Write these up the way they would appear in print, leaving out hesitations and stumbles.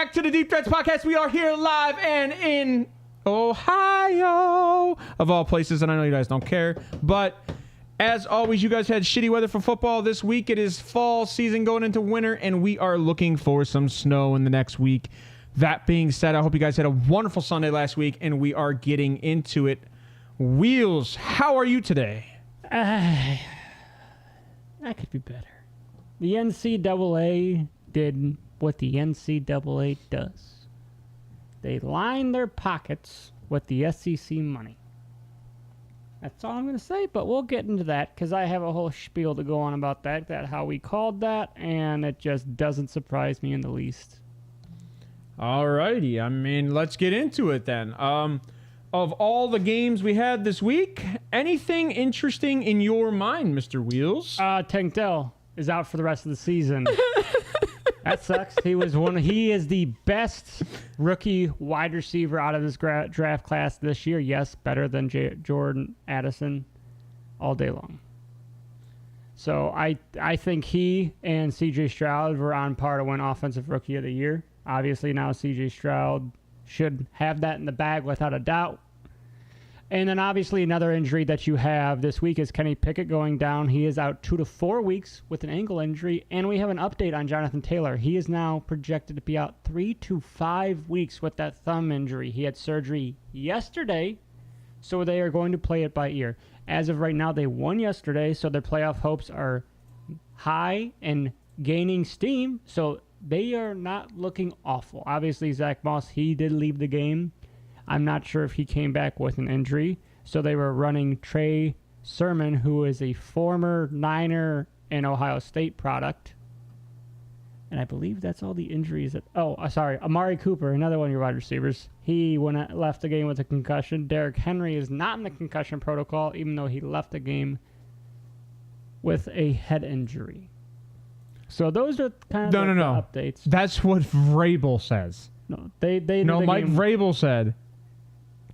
back to the Deep Threats Podcast. We are here live and in Ohio, of all places, and I know you guys don't care, but as always, you guys had shitty weather for football this week. It is fall season going into winter, and we are looking for some snow in the next week. That being said, I hope you guys had a wonderful Sunday last week, and we are getting into it. Wheels, how are you today? I could be better. The NCAA did what the NCAA does. They line their pockets with the SEC money. That's all I'm going to say, but we'll get into that because I have a whole spiel to go on about that how we called that, and it just doesn't surprise me in the least. Alrighty, I mean, let's get into it then. Of all the games we had this week, anything interesting in your mind, Mr. Wheels? Tank Dell is out for the rest of the season. That sucks. He is the best rookie wide receiver out of this draft class this year. Yes, better than Jordan Addison all day long. So I think he and CJ Stroud were on par to win Offensive Rookie of the Year. Obviously now CJ Stroud should have that in the bag without a doubt. And then obviously another injury that you have this week is Kenny Pickett going down. He is out 2 to 4 weeks with an ankle injury. And we have an update on Jonathan Taylor. He is now projected to be out 3 to 5 weeks with that thumb injury. He had surgery yesterday, so they are going to play it by ear. As of right now, they won yesterday, so their playoff hopes are high and gaining steam. So they are not looking awful. Obviously, Zach Moss, he did leave the game. I'm not sure if he came back with an injury. So they were running Trey Sermon, who is a former Niner and Ohio State product. And I believe that's all the injuries. Amari Cooper, another one of your wide receivers. He left the game with a concussion. Derrick Henry is not in the concussion protocol, even though he left the game with a head injury. So those are kind of the updates. That's what Vrabel says. No, Mike Vrabel said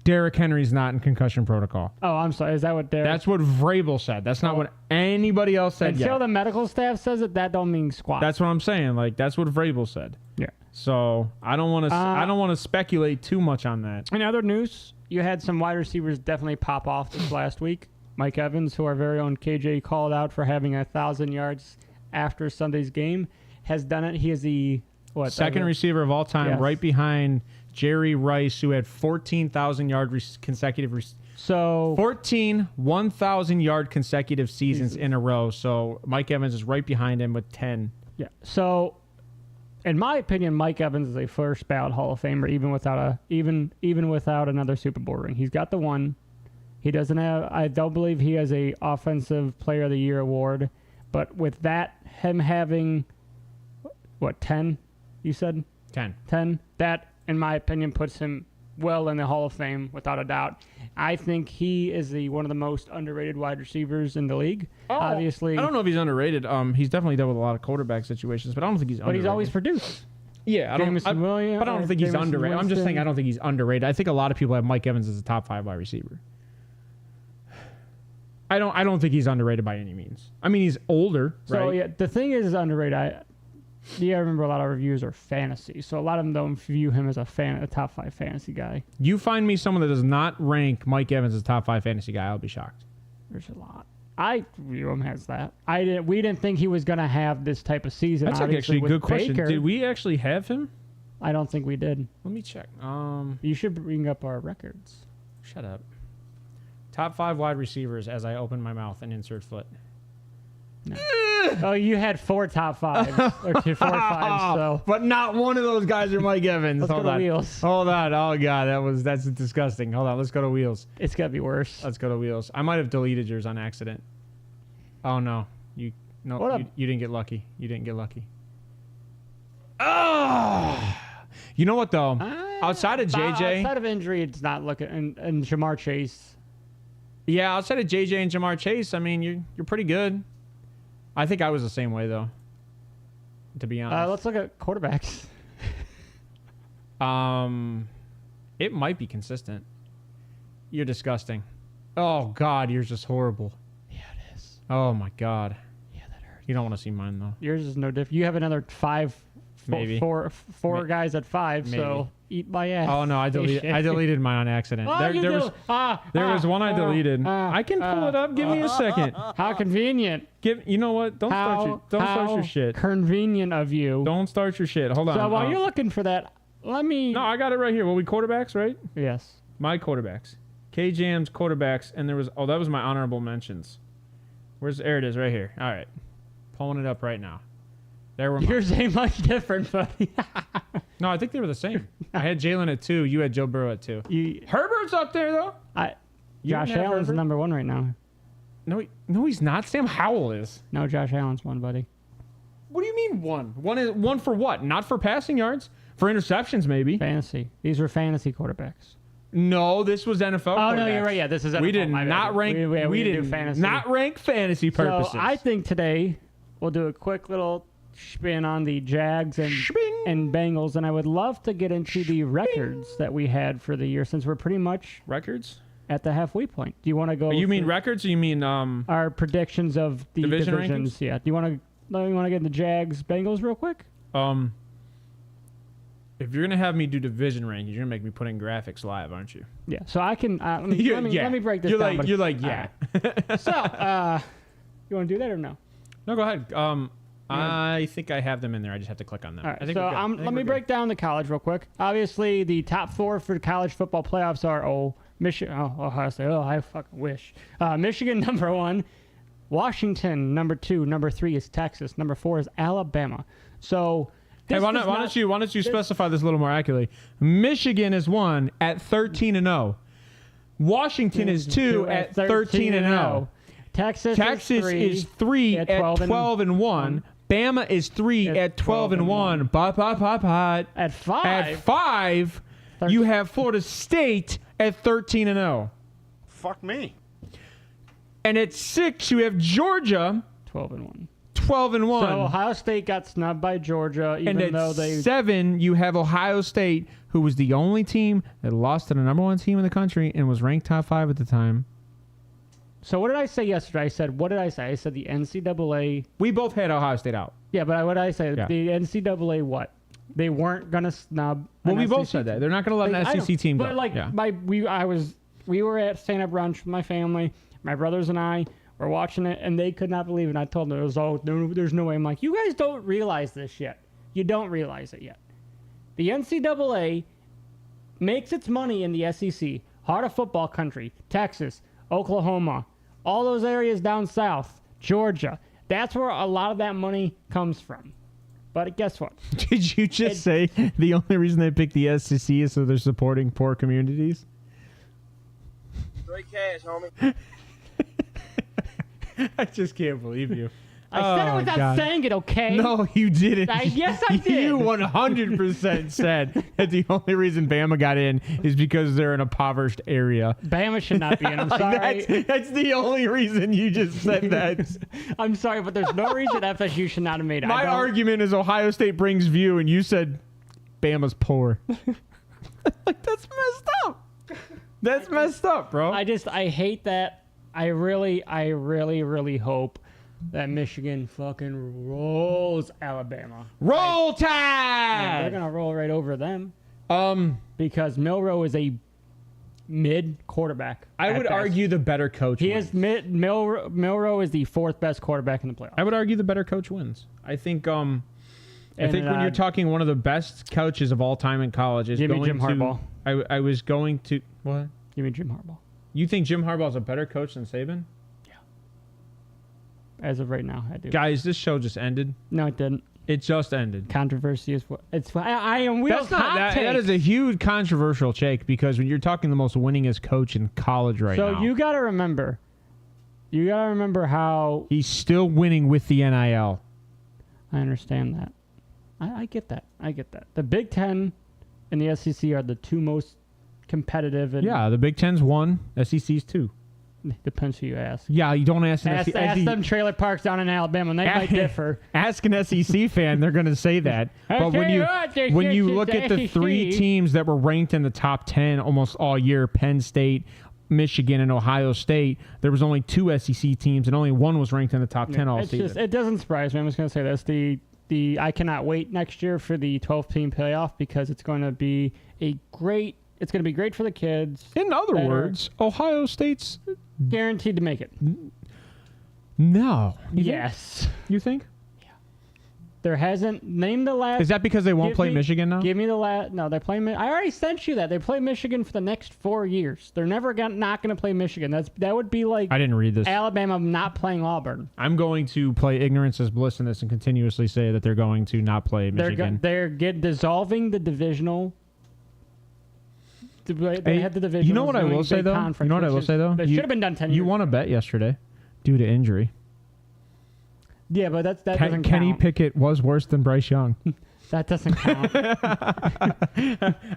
Derrick Henry's not in concussion protocol. Oh, I'm sorry. Is that what Derrick? That's what Vrabel said. That's not what anybody else said yet. Until the medical staff says it, that don't mean squat. That's what I'm saying. Like, that's what Vrabel said. Yeah. So I don't want to speculate too much on that. In other news, you had some wide receivers definitely pop off this last week. Mike Evans, who our very own KJ called out for having 1,000 yards after Sunday's game, has done it. He is the second receiver of all time, right behind Jerry Rice, who had 14,000-yard consecutive. 14 1,000-yard consecutive seasons in a row. So Mike Evans is right behind him with 10. Yeah. So, in my opinion, Mike Evans is a first ballot Hall of Famer, even without another Super Bowl ring. He's got the one. He doesn't have. I don't believe he has a Offensive Player of the Year award, but with that, him having 10. You said? 10. That, in my opinion, puts him well in the Hall of Fame, without a doubt. I think he is one of the most underrated wide receivers in the league. Obviously, I don't know if he's underrated. He's definitely dealt with a lot of quarterback situations, but I don't think he's underrated. But he's always produced. Yeah, I don't think he's underrated. I'm just saying I don't think he's underrated. I think a lot of people have Mike Evans as a top 5 wide receiver. I don't think he's underrated by any means. I mean, he's older, right? So, yeah, the thing is underrated. I remember a lot of reviews are fantasy, so a lot of them don't view him as a top 5 fantasy guy. You find me someone that does not rank Mike Evans as a top 5 fantasy guy, I'll be shocked. There's a lot. I view him as that. We didn't think he was going to have this type of season. That's actually a good question. Did we actually have him? I don't think we did. Let me check. You should bring up our records. Shut up. Top 5 wide receivers as I open my mouth and insert foot. No. Oh, you had 4 top 5s or 4 or 5s, so. But not one of those guys are Mike Evans. Let's go to Wheels. Hold on. Oh god, that's disgusting. Hold on, let's go to Wheels. It's gotta be worse. Let's go to Wheels. I might have deleted yours on accident. Oh no, you didn't get lucky. You didn't get lucky. Oh, you know what though? Outside of JJ, outside of injury, it's not looking. And Jamar Chase. Yeah, outside of JJ and Jamar Chase, I mean, you're pretty good. I think I was the same way, though, to be honest. Let's look at quarterbacks. It might be consistent. You're disgusting. Oh, God, yours is horrible. Yeah, it is. Oh, my God. Yeah, that hurts. You don't want to see mine, though. Yours is no different. You have another 5 Maybe. Four guys at 5. Maybe. So eat my ass. Oh no, I deleted mine on accident. There was one I deleted. I can pull it up. Give me a second. How convenient. You know what? Don't start your shit. Convenient of you. Don't start your shit. Hold on. So while you're looking for that, let me. No, I got it right here. Well, we quarterbacks, right? Yes. My quarterbacks. KJAM's quarterbacks, and there was that was my honorable mentions. There it is, right here. All right, pulling it up right now. There were Yours ain't much different, buddy. No, I think they were the same. I had Jalen at 2. You had Joe Burrow at 2. Herbert's up there though. Josh Allen's the number 1 right now. No, he's not. Sam Howell is. No, Josh Allen's 1, buddy. What do you mean 1? One for what? Not for passing yards. For interceptions, maybe. Fantasy. These were fantasy quarterbacks. No, this was NFL. Oh no, you're right. Yeah, this is NFL. We did not rank. We did fantasy. not rank fantasy purposes. So I think today we'll do a quick little spin on the Jags and Bengals, and I would love to get into the records that we had for the year since we're pretty much records at the halfway point. Do you want to go? You mean records, or you mean our predictions of the divisions? Rankings? Yeah. Do you want to get into Jags Bengals real quick? If you're gonna have me do division rankings, you're gonna make me put in graphics live, aren't you? Yeah. So I can. Let me break this down. You're like yeah. So you want to do that or no? No, go ahead. I think I have them in there. I just have to click on them. All right. So let me break down the college real quick. Obviously, the top 4 for the college football playoffs are Michigan. Ohio State. Oh, I fucking wish. Michigan number 1, Washington number 2, number 3 is Texas, number 4 is Alabama. So. Hey, why don't you specify this a little more accurately? Michigan is 1 at 13-0. Washington is 2 at 13-0. Texas is 3 at 12-1. Bama is 3 at 12-1. At 5. At 5, you have Florida State at 13-0. Fuck me. And at 6, you have Georgia 12-1. 12-1. So Ohio State got snubbed by Georgia, even though they. 7, you have Ohio State, who was the only team that lost to the number 1 team in the country and was ranked top 5 at the time. So what did I say yesterday? What did I say? I said the NCAA. We both had Ohio State out. Yeah, but what did I say? Yeah. The NCAA what? They weren't gonna snub. Well, we both said that they're not gonna let an SEC team go. But like we were at stand-up brunch with my family, my brothers and I. We're watching it, and they could not believe it. And I told them, there's no way. I'm like, you guys don't realize this yet. You don't realize it yet. The NCAA makes its money in the SEC, heart of football country, Texas, Oklahoma, all those areas down south, Georgia. That's where a lot of that money comes from. But guess what? Did you just say the only reason they picked the SEC is so they're supporting poor communities? Straight cash, homie. I just can't believe you. I said it without saying it, okay? No, you didn't. Yes, I did. You 100% said that the only reason Bama got in is because they're an impoverished area. Bama should not be in. I'm sorry. That's the only reason you just said that. I'm sorry, but there's no reason FSU should not have made it. My argument is Ohio State brings view, and you said Bama's poor. Like, that's messed up. That's messed up, bro. I hate that. I really hope that Michigan fucking rolls Alabama. Roll Tide! Yeah, they're gonna roll right over them. Because Milroe is a mid quarterback. I would argue the better coach wins. Milroe is the 4th best quarterback in the playoffs. I would argue the better coach wins. I think when you're talking one of the best coaches of all time in college is Jim Harbaugh. I was going to what? Give me Jim Harbaugh. You think Jim Harbaugh is a better coach than Saban? Yeah. As of right now, I do. Guys, this show just ended. No, it didn't. It just ended. Controversy is what it's. I am. That is a huge controversial take because when you're talking the most winningest coach in college now. So you got to remember. You got to remember how he's still winning with the NIL. I understand that. I get that. I get that. The Big Ten and the SEC are the 2 most competitive. And the Big Ten's 1, SEC's 2. Depends who you ask. Yeah, you don't ask ask them trailer parks down in Alabama, and they might differ. Ask an SEC fan, they're going to say that. But when you look at the 3 teams that were ranked in the top 10 almost all year, Penn State, Michigan, and Ohio State, there was only 2 SEC teams, and only 1 was ranked in the top 10 all season. It doesn't surprise me. I'm just going to say this. I cannot wait next year for the 12-team playoff because it's going to be great for the kids. In other words, Ohio State's guaranteed to make it. No. Yes. You think? There hasn't named the last. Is that because they won't play Michigan now? Give me the last. No, they're playing. I already sent you that. They play Michigan for the next 4 years. They're never not going to play Michigan. That would be like I didn't read this. Alabama not playing Auburn. I'm going to play ignorance as bliss in this and continuously say that they're going to not play Michigan. They're dissolving the divisional. They had the division. You know what I will say though? You know what I will say though? That should have been done 10 years. You won a bet yesterday due to injury. Yeah, but that doesn't count. Kenny Pickett was worse than Bryce Young. That doesn't count.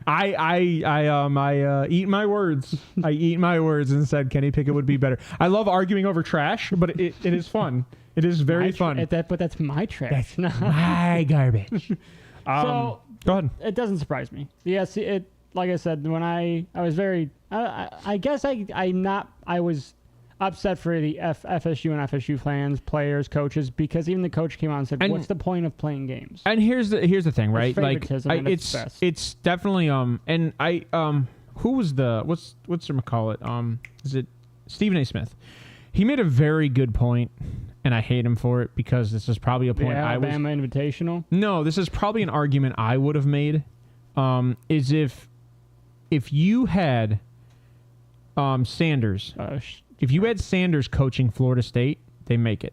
I eat my words. I eat my words and said Kenny Pickett would be better. I love arguing over trash, but it is fun. It is very fun. But that's my trash. That's my garbage. So go ahead. It doesn't surprise me. Yes, like I said, when I was very, I guess I was upset for the FSU and FSU fans, players, coaches, because even the coach came out and said, "What's the point of playing games?" And here's the thing, right? Like it's definitely and I who was the what's McCall it? Is it Stephen A. Smith? He made a very good point, and I hate him for it because this is probably a point Alabama Invitational. No, this is probably an argument I would have made. Is if you had Sanders. If you had Sanders coaching Florida State, they make it.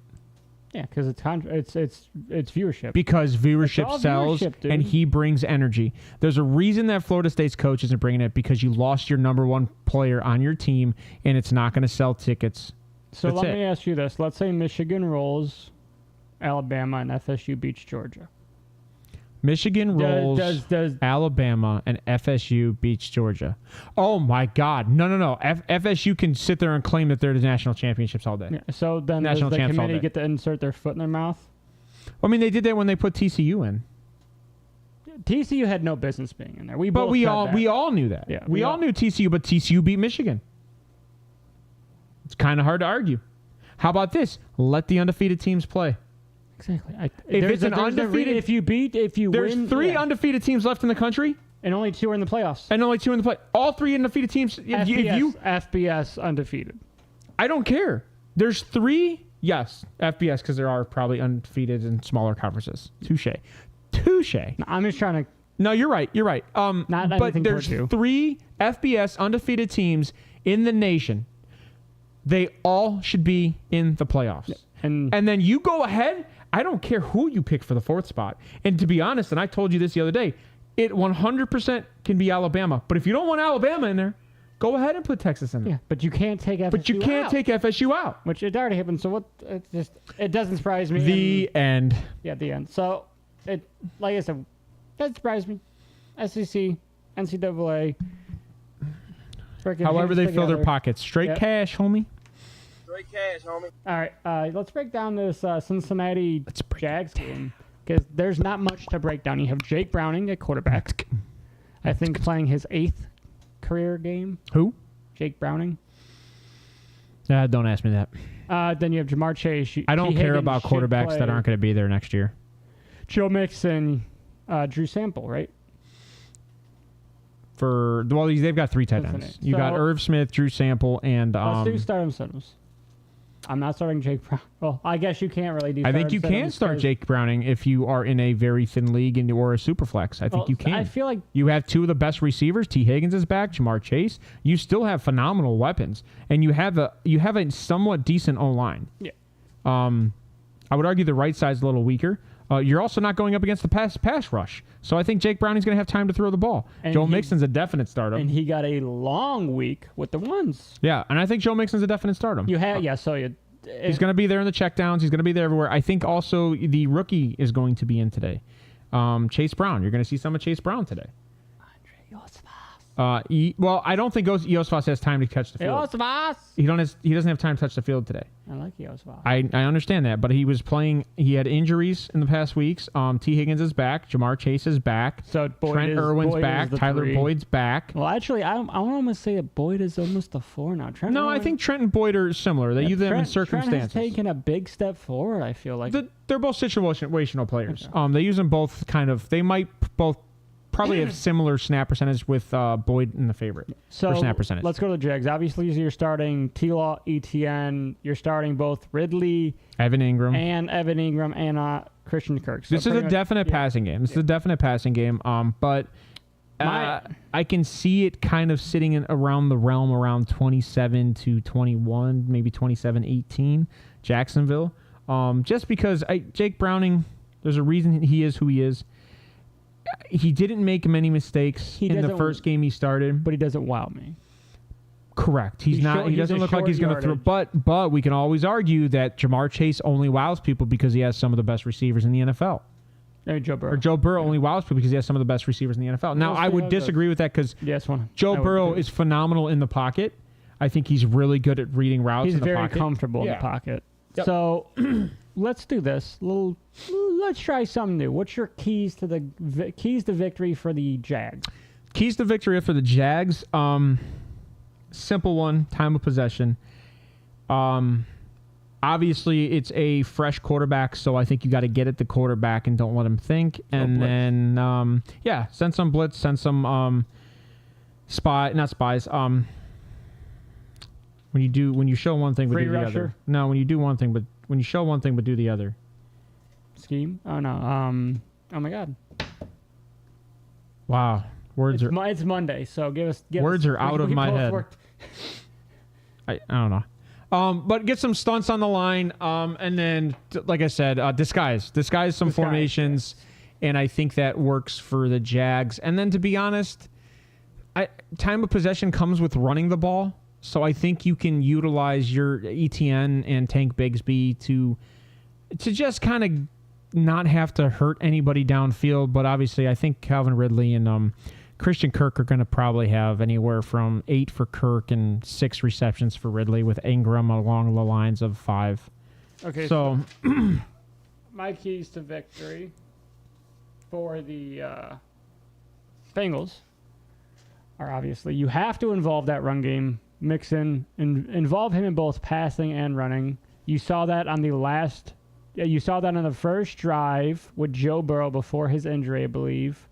Yeah, because it's viewership. Because viewership sells, and he brings energy. There's a reason that Florida State's coach isn't bringing it because you lost your number one player on your team, and it's not going to sell tickets. So let me ask you this. Let's say Michigan rolls Alabama and FSU beats Georgia. Michigan rolls Alabama and FSU beats Georgia. Oh, my God. No. FSU can sit there and claim that they're the national championships all day. Yeah, so then does the committee get to insert their foot in their mouth? I mean, they did that when they put TCU in. TCU had no business being in there. We all knew that. Yeah, we all knew TCU, but TCU beat Michigan. It's kind of hard to argue. How about this? Let the undefeated teams play. Exactly. If you win, 3 undefeated teams left in the country, and only 2 are in the playoffs. All 3 undefeated teams. FBS undefeated. I don't care. There's 3. Yes, FBS because there are probably undefeated in smaller conferences. Touche. No, I'm just trying to. No, you're right. But there's 3 FBS undefeated teams in the nation. They all should be in the playoffs. And then you go ahead. I don't care who you pick for the 4th spot. And to be honest, and I told you this the other day, it 100% can be Alabama. But if you don't want Alabama in there, go ahead and put Texas in there. Yeah, but you can't take FSU take FSU out. Which it already happened. So it doesn't surprise me. The end. Yeah, the end. So like I said, doesn't surprise me. SEC, NCAA. However they fill their pockets. Straight cash, homie. Straight cash, homie. All right, let's break down this Cincinnati Jags game because there's not much to break down. You have Jake Browning at quarterback. I think playing his 8th career game. Who? Jake Browning. Don't ask me that. Then you have Jamar Chase. I don't care about quarterbacks that aren't going to be there next year. Joe Mixon, Drew Sample, right? They've got 3 tight ends. You got Irv Smith, Drew Sample, and let's do start centers. I'm not starting Jake Brown. Well, I guess you can't really do. I think you can start Jake Browning if you are in a very thin league or a super flex. I think you can. I feel like you have 2 of the best receivers. T. Higgins is back. Jamar Chase. You still have phenomenal weapons, and you have a somewhat decent O line. Yeah. I would argue the right side's a little weaker. You're also not going up against the pass rush. So I think Jake Browning's going to have time to throw the ball. And Joe Mixon's a definite stardom. And he got a long week with the ones. Yeah, and I think Joe Mixon's a definite stardom. He's going to be there in the checkdowns. He's going to be there everywhere. I think also the rookie is going to be in today. Chase Brown. You're going to see some of Chase Brown today. Well, I don't think Iosvas has time to catch the field. Iosvas! He doesn't have time to touch the field today. I like Iosvas. I understand that, but he was playing. He had injuries in the past weeks. T. Higgins is back. Jamar Chase is back. So Trent Irwin's back. Tyler 3. Boyd's back. Well, actually, I almost say that Boyd is almost a 4 now. No, I think Trent and Boyd are similar. They use them in circumstances. Trent has taken a big step forward, I feel like. They're both situational players. Okay. They use them both kind of. They might both probably have similar snap percentage with Boyd in the favorite for snap percentage. Let's go to the Jags. Obviously, you're starting T-Law, ETN. You're starting both Ridley, Evan Ingram, and Christian Kirk. So this is a definite passing game. This is a definite passing game. But I can see it kind of sitting in around the realm around 27 to 21, maybe 27-18, Jacksonville. Just because Jake Browning, there's a reason he is who he is. He didn't make many mistakes in the first game he started, but he doesn't wow me. Correct. He doesn't look like he's going to throw. But we can always argue that Jamar Chase only wows people because he has some of the best receivers in the NFL. Joe Burrow. Or Joe Burrow only wows people because he has some of the best receivers in the NFL. Now, I would disagree with that because Joe Burrow is phenomenal in the pocket. I think he's really good at reading routes in the pocket. He's very comfortable in the pocket. Yep. So let's do this. Let's try something new. What's your keys to victory for the Jags? Keys to victory for the Jags. Simple one. Time of possession. Obviously, it's a fresh quarterback, so I think you got to get at the quarterback and don't let him think. And then, send some blitz, send some not spies. When you show one thing, but do the other. No, when you do one thing, but when you show one thing, but do the other. Scheme? Oh no. Oh my God. Wow. It's Monday, so words are out of my head. I don't know. But get some stunts on the line, and then, like I said, disguise some formations, and I think that works for the Jags. And then, to be honest, time of possession comes with running the ball, so I think you can utilize your ETN and Tank Bigsby to just kind of not have to hurt anybody downfield. But obviously, I think Calvin Ridley and Christian Kirk are going to probably have anywhere from 8 for Kirk and 6 receptions for Ridley, with Ingram along the lines of 5. Okay, so my keys to victory for the Bengals are obviously you have to involve that run game, mix in and involve him in both passing and running. You saw that on the first drive with Joe Burrow before his injury, I believe.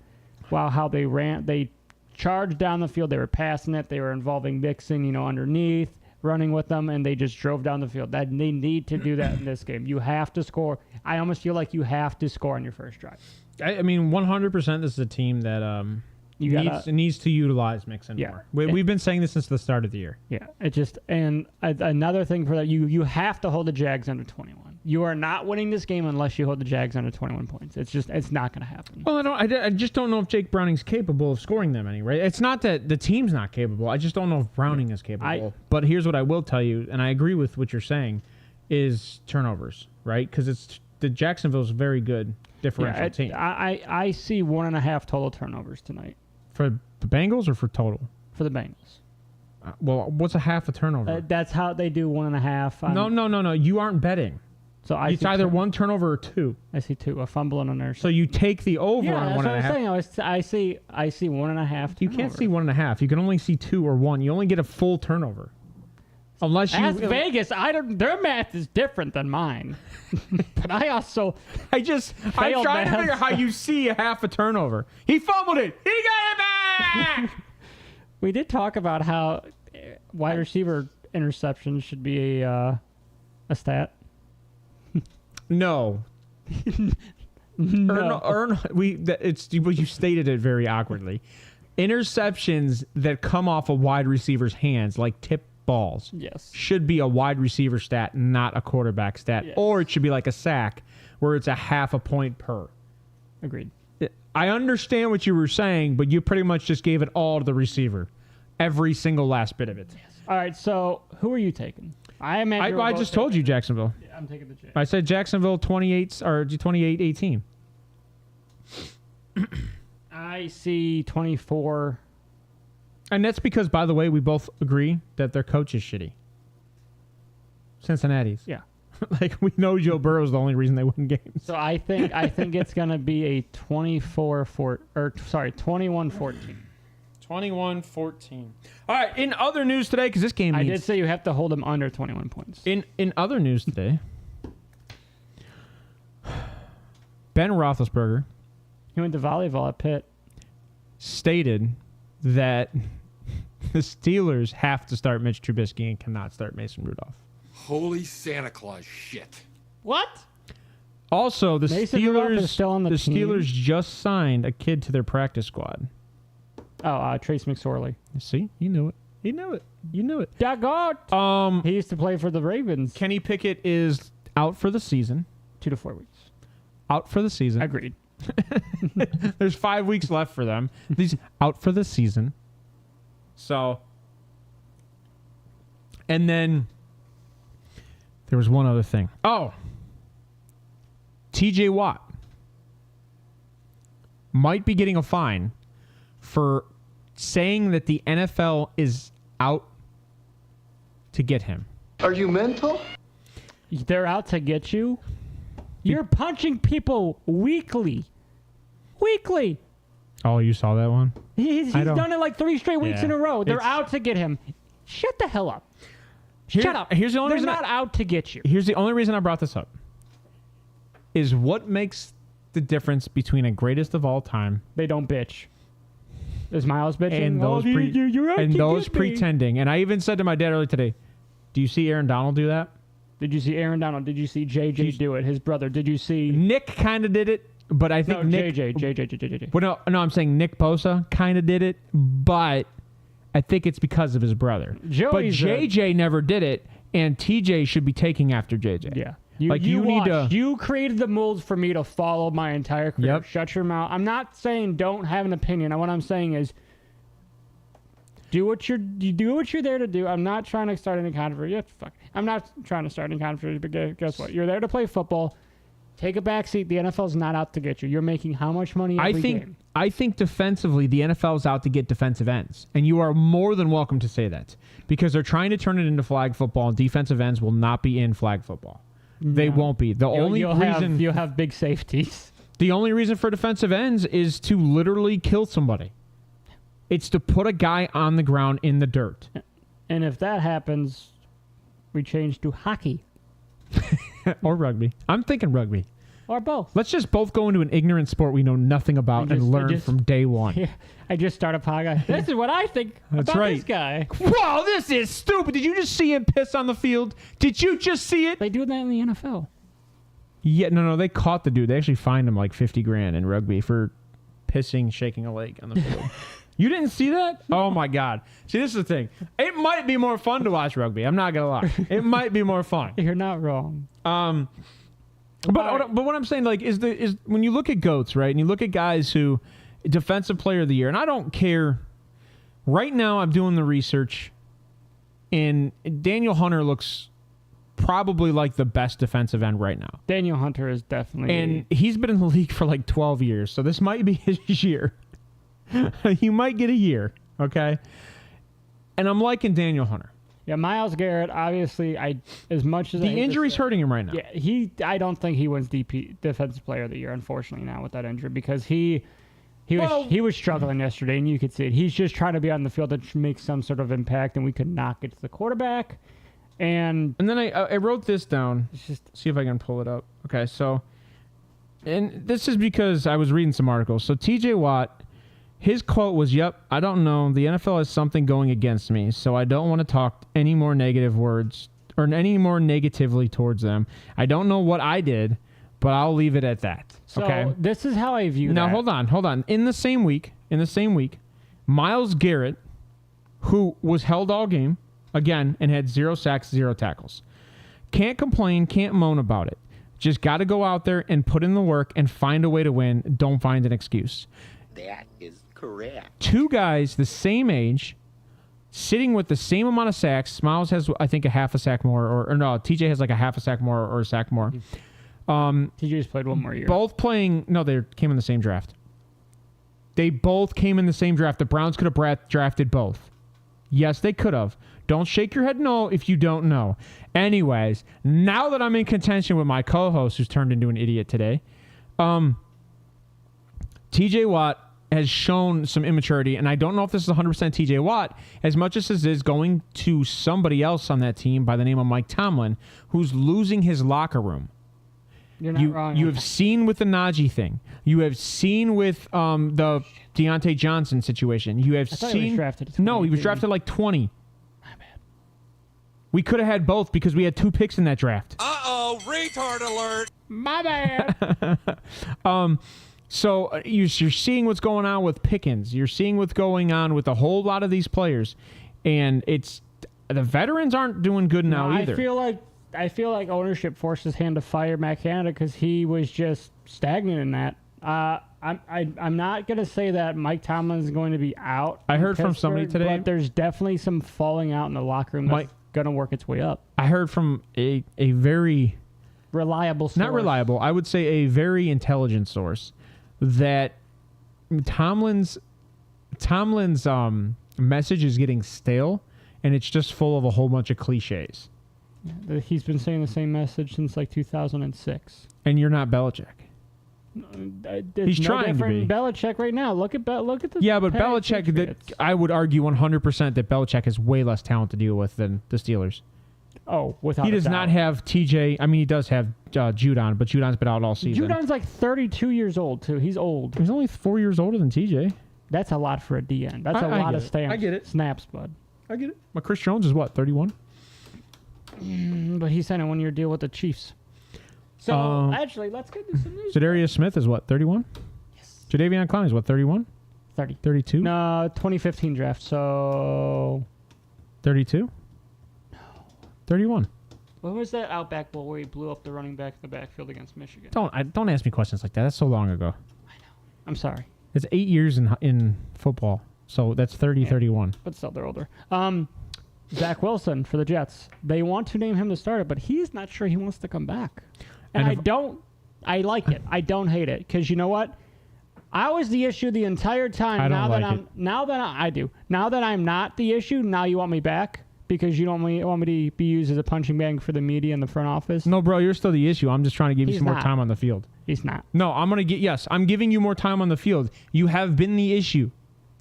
Wow, how they charged down the field. They were passing it. They were involving Mixon, underneath, running with them, and they just drove down the field. They need to do that in this game. You have to score. I almost feel like you have to score on your first drive. I mean, 100% this is a team that needs to utilize Mixon more. We've been saying this since the start of the year. Yeah, another thing for that, you have to hold the Jags under 21. You are not winning this game unless you hold the Jags under 21 points. It's not going to happen. Well, I just don't know if Jake Browning's capable of scoring them any, right? It's not that the team's not capable. I just don't know if Browning is capable. But here's what I will tell you, and I agree with what you're saying, is turnovers, right? Because the Jacksonville's very good differential team. I see 1.5 total turnovers tonight. For the Bengals or for total? For the Bengals. Well, what's a half a turnover? That's how they do 1.5. No. You aren't betting. So it's either 1 turnover or 2. I see 2. A fumble and an interception. So you take the over on 1.5. That's what I'm saying. I see 1.5. You can't see 1.5. You can only see 2 or 1. You only get a full turnover. Unless you That's Vegas. Their math is different than mine. But I'm trying to figure how you see a half a turnover. He fumbled it. He got it back. We did talk about how wide receiver interceptions should be a stat. No. No. You stated it very awkwardly. Interceptions that come off a wide receiver's hands, like tip balls, should be a wide receiver stat, not a quarterback stat. Yes. Or it should be like a sack, where it's a half a point per. Agreed. I understand what you were saying, but you pretty much just gave it all to the receiver. Every single last bit of it. Yes. All right, so who are you taking? I just told you Jacksonville. Yeah, I'm taking the Jags. I said Jacksonville 28-18. I see 24. And that's because, by the way, we both agree that their coach is shitty. Cincinnati's. Yeah. Like, we know Joe Burrow is the only reason they win games. So I think it's going to be a 21-14. 21-14. All right, in other news today, because this game I did say you have to hold them under 21 points. In other news today, Ben Roethlisberger He went to volleyball at Pitt. stated that the Steelers have to start Mitch Trubisky and cannot start Mason Rudolph. Holy Santa Claus shit. What? Also, the Mason Rudolph is Steelers still on the team? Steelers just signed a kid to their practice squad. Oh, Trace McSorley. See, you knew it. You knew it. You knew it. Daggone. He used to play for the Ravens. Kenny Pickett is out for the season. 2 to 4 weeks. Out for the season. Agreed. There's 5 weeks left for them. These out for the season. So, and then there was one other thing. Oh, TJ Watt might be getting a fine for saying that the NFL is out to get him. Are you mental? They're out to get you? You're punching people weekly. Weekly. Oh, you saw that one? He's done it like 3 straight weeks in a row. They're out to get him. Shut the hell up. Shut up. Here's the only They're reason not out to get you. Here's the only reason I brought this up. Is what makes the difference between a greatest of all time They don't bitch. Is Miles bitching? and those you're out and to those get me. pretending. And I even said to my dad earlier today, "Do you see Aaron Donald do that?" Did you see Aaron Donald? Did you see JJ do it? His brother. Did you see... Nick kind of did it, but I think Nick. JJ. Well, no, I'm saying Nick Bosa kind of did it, but I think it's because of his brother. But JJ never did it, and TJ should be taking after JJ. Yeah. You need to. You created the mold for me to follow my entire career. Yep. Shut your mouth. I'm not saying don't have an opinion. What I'm saying is do what you're there to do. I'm not trying to start any controversy. I'm not trying to start any controversy, but guess what? You're there to play football. Take a back seat. The NFL's not out to get you. You're making how much money every game? I think defensively, the NFL's out to get defensive ends. And you are more than welcome to say that. Because they're trying to turn it into flag football, and defensive ends will not be in flag football. They won't be. You'll have big safeties. The only reason for defensive ends is to literally kill somebody. It's to put a guy on the ground in the dirt. And if that happens, we change to hockey. Or rugby. I'm thinking rugby. Or both. Let's just both go into an ignorant sport we know nothing about and learn from day one. Yeah, I just start a podcast. This is what I think That's about right. this guy. Whoa, this is stupid. Did you just see him piss on the field? Did you just see it? They do that in the NFL. Yeah, no, they caught the dude. They actually fined him like $50,000 in rugby for pissing, shaking a leg on the field. You didn't see that? Oh my God. See, this is the thing. It might be more fun to watch rugby. I'm not gonna lie. It might be more fun. You're not wrong. But what I'm saying, like, is when you look at GOATs, right, and you look at guys who defensive player of the year, and I don't care. Right now, I'm doing the research, and Daniel Hunter looks probably like the best defensive end right now. Daniel Hunter is definitely, and he's been in the league for like 12 years, so this might be his year. You might get a year, okay? And I'm liking Daniel Hunter. Yeah, Myles Garrett, obviously, as much as the injury's hurting him right now. Yeah, I don't think he wins Defensive Player of the Year, unfortunately, now with that injury, because he was struggling yesterday, and you could see it. He's just trying to be on the field to make some sort of impact, and we could not get to the quarterback. And then I wrote this down. Just see if I can pull it up. Okay, so, and this is because I was reading some articles. So TJ Watt, his quote was, "Yep, I don't know. The NFL has something going against me, so I don't want to talk any more negative words or any more negatively towards them. I don't know what I did, but I'll leave it at that." So okay. This is how I view that. Now hold on. In the same week, Myles Garrett, who was held all game again and had 0 sacks, 0 tackles, can't complain, can't moan about it. Just got to go out there and put in the work and find a way to win. Don't find an excuse. That is correct. 2 guys the same age, sitting with the same amount of sacks. Myles has, I think, a half a sack more, or no, TJ has like a half a sack more or a sack more. TJ just played one more year. Both playing, no, they came in the same draft. They both came in the same draft. The Browns could have drafted both. Yes, they could have. Don't shake your head no if you don't know. Anyways, now that I'm in contention with my co-host who's turned into an idiot today, TJ Watt has shown some immaturity, and I don't know if this is 100% TJ Watt as much as this is going to somebody else on that team by the name of Mike Tomlin, who's losing his locker room. You're not wrong. You have seen with the Najee thing. You have seen with the Deontay Johnson situation. You have seen. He was drafted at No, he was 22. drafted like 20. My bad. We could have had both because we had 2 picks in that draft. Uh-oh, retard alert. My bad. So you're seeing what's going on with Pickens. You're seeing what's going on with a whole lot of these players, and it's the veterans aren't doing good now either. I feel like ownership forced his hand to fire Matt Canada because he was just stagnant in that. I'm not gonna say that Mike Tomlin is going to be out. I heard from somebody today, but there's definitely some falling out in the locker room that's gonna work its way up. I heard from a very reliable source. Not reliable. I would say a very intelligent source that Tomlin's message is getting stale, and it's just full of a whole bunch of cliches. He's been saying the same message since like 2006. And you're not Belichick. He's trying to be. Belichick right now. Look at the. Yeah, but Belichick. I would argue 100% that Belichick has way less talent to deal with than the Steelers. Oh, without he does not have TJ. I mean, he does have Judon, but Judon's been out all season. Judon's like 32 years old too. He's old. He's only 4 years older than TJ. That's a lot for a DN. That's a lot of stamps. I get it. Snaps, bud. I get it. But Chris Jones is what, 31? But he signed a 1-year deal with the Chiefs. So actually, let's get into some news. Zadarius Smith is what, 31? Yes. Jadeveon Clowney is what, 31? 30. 32? No, 2015 draft. So 32? No. 31. When was that Outback Bowl where he blew up the running back in the backfield against Michigan? Don't ask me questions like that. That's so long ago. I know. I'm sorry. It's 8 years in football. So that's 30, 31. But still, they're older. Zach Wilson for the Jets. They want to name him the starter, but he's not sure he wants to come back. And I like it. I don't hate it. Because you know what? I was the issue the entire time. I don't like it. I do. Now that I'm not the issue, now you want me back? Because you don't want me to be used as a punching bag for the media and the front office? No, bro, you're still the issue. I'm just trying to give you some more time on the field. He's not. No, I'm giving you more time on the field. You have been the issue.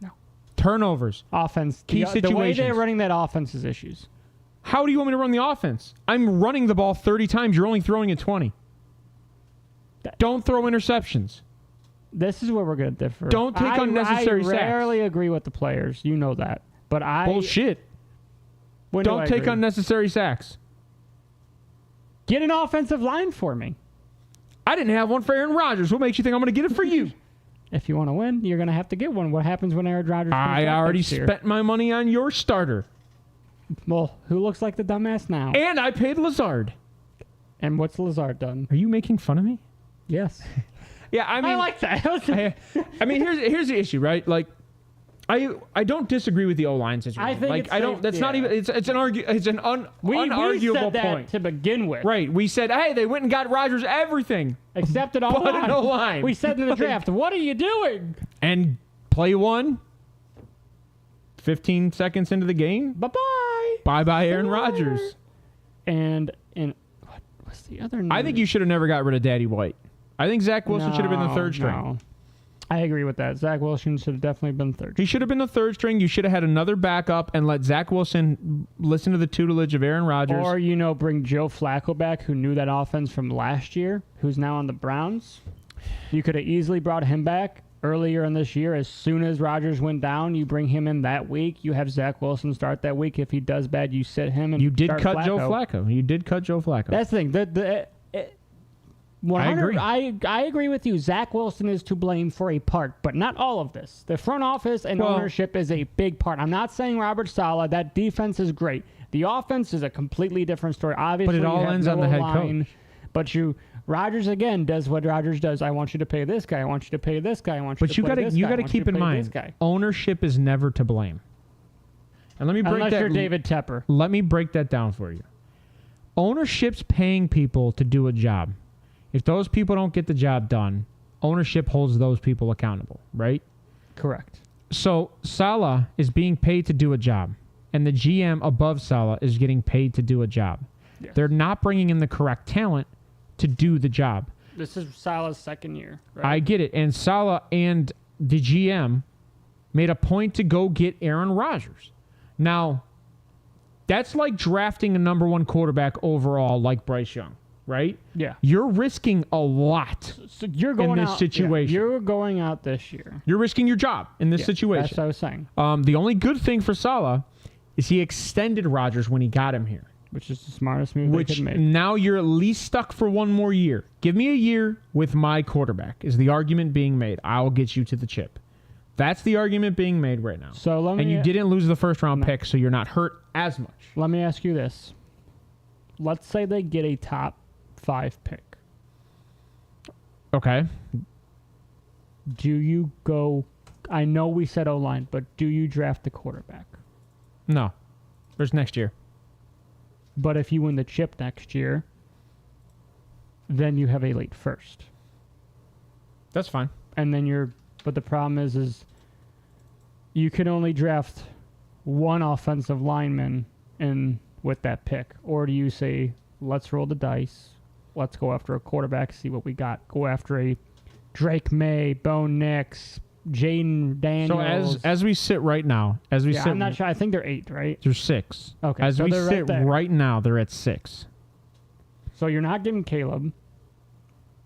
No. Turnovers. Offense. Key situations. The way they're running that offense is issues. How do you want me to run the offense? I'm running the ball 30 times. You're only throwing it 20. Don't throw interceptions. This is where we're going to differ. Don't take unnecessary sacks. I rarely agree with the players. You know that. But Bullshit. Don't take unnecessary sacks. Get an offensive line for me. I didn't have one for Aaron Rodgers. What makes you think I'm going to get it for you? If you want to win, you're going to have to get one. What happens when Aaron Rodgers I already spent my money on your starter. Well, who looks like the dumbass now? And I paid Lazard. And what's Lazard done? Are you making fun of me? Yes. Yeah, I mean, I like that. I mean, here's the issue, right? Like, I don't disagree with the O-line situation. I think like, it's don't. That's not even. It's an unarguable we said that point to begin with. Right. We said, hey, they went and got Rodgers everything except an O-line. We said in the draft, what are you doing? And play one. 15 seconds into the game. Bye-bye. Bye-bye, Aaron Rodgers. And what's the other name? I think you should have never got rid of Daddy White. I think Zach Wilson should have been the third string. No. I agree with that. Zach Wilson should have definitely been third. He should have been the third string. You should have had another backup and let Zach Wilson listen to the tutelage of Aaron Rodgers. Or, bring Joe Flacco back, who knew that offense from last year, who's now on the Browns. You could have easily brought him back earlier in this year. As soon as Rodgers went down, you bring him in that week. You have Zach Wilson start that week. If he does bad, you sit him and you did start cut Flacco. Joe Flacco. You did cut Joe Flacco. That's the thing. I agree. I agree with you. Zach Wilson is to blame for a part, but not all of this. The front office and ownership is a big part. I'm not saying Robert Saleh. That defense is great. The offense is a completely different story. Obviously, but it all ends on the head coach. But Rodgers again does what Rodgers does. I want you to pay this guy. I want you to pay this guy. I want you to pay this guy. You got to keep in mind, ownership is never to blame. And let me break unless you're David Tepper. Let me break that down for you. Ownership's paying people to do a job. If those people don't get the job done, ownership holds those people accountable, right? Correct. So Saleh is being paid to do a job, and the GM above Saleh is getting paid to do a job. Yes. They're not bringing in the correct talent to do the job. This is Saleh's second year, right? I get it. And Saleh and the GM made a point to go get Aaron Rodgers. Now, that's like drafting a number 1 quarterback overall like Bryce Young, right? Yeah. You're risking a lot So you're going in this out, situation. Yeah, you're going out this year. You're risking your job in this Yeah, situation. That's what I was saying. The only good thing for Saleh is he extended Rodgers when he got him here. Which is the smartest move they Which could make. now you're at least stuck for one more year. Give me a year with my quarterback is the argument being made. I'll get you to the chip. That's the argument being made right now. So let me, and you didn't lose the first round pick, so you're not hurt as much. Let me ask you this. Let's say they get a top 5 pick. Okay. Do you go... I know we said O-line, but do you draft the quarterback? No. There's next year. But if you win the chip next year, then you have a late first. That's fine. And then you're... But the problem is you can only draft one offensive lineman with that pick. Or do you say, let's roll the dice, let's go after a quarterback, see what we got. Go after a Drake May, Bo Nix, Jaden Daniels. So as we sit right now, I'm not sure. I think they're 8, right? They're 6. Okay, As so we they're sit right there. right now, they're at 6. So you're not getting Caleb.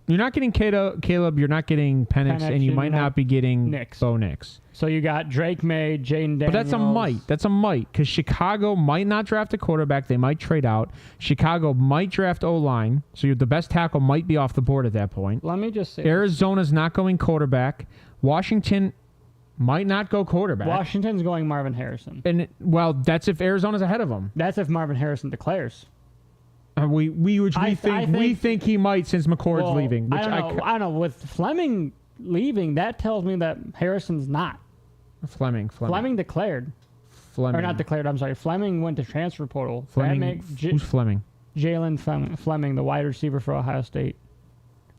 You're not getting Caleb. You're not getting Penix, and you might not be getting Nix. Bo Nix. So you got Drake May, Jaden Daniels. But that's a might. That's a might because Chicago might not draft a quarterback. They might trade out. Chicago might draft O-line. So the best tackle might be off the board at that point. Let me just say Arizona's not going quarterback. Washington might not go quarterback. Washington's going Marvin Harrison. And that's if Arizona's ahead of them. That's if Marvin Harrison declares. We think he might since McCord's leaving. Which I don't know. With Fleming leaving, that tells me that Harrison's not. Fleming declared. Or not declared, I'm sorry. Fleming went to transfer portal. Who's Fleming? Jalen Fleming, the wide receiver for Ohio State.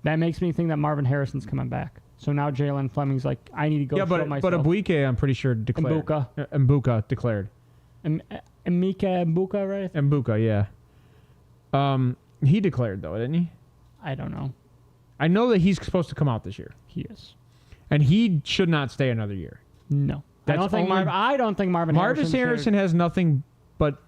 That makes me think that Marvin Harrison's coming back. So now Jalen Fleming's like, I need to go show myself. But Abuike, I'm pretty sure, declared. Mbuka declared. Emeka Mbuka, right? Mbuka, yeah. He declared, though, didn't he? I don't know. I know that he's supposed to come out this year. He is. And he should not stay another year. No. I don't think Marvin Harrison has nothing but...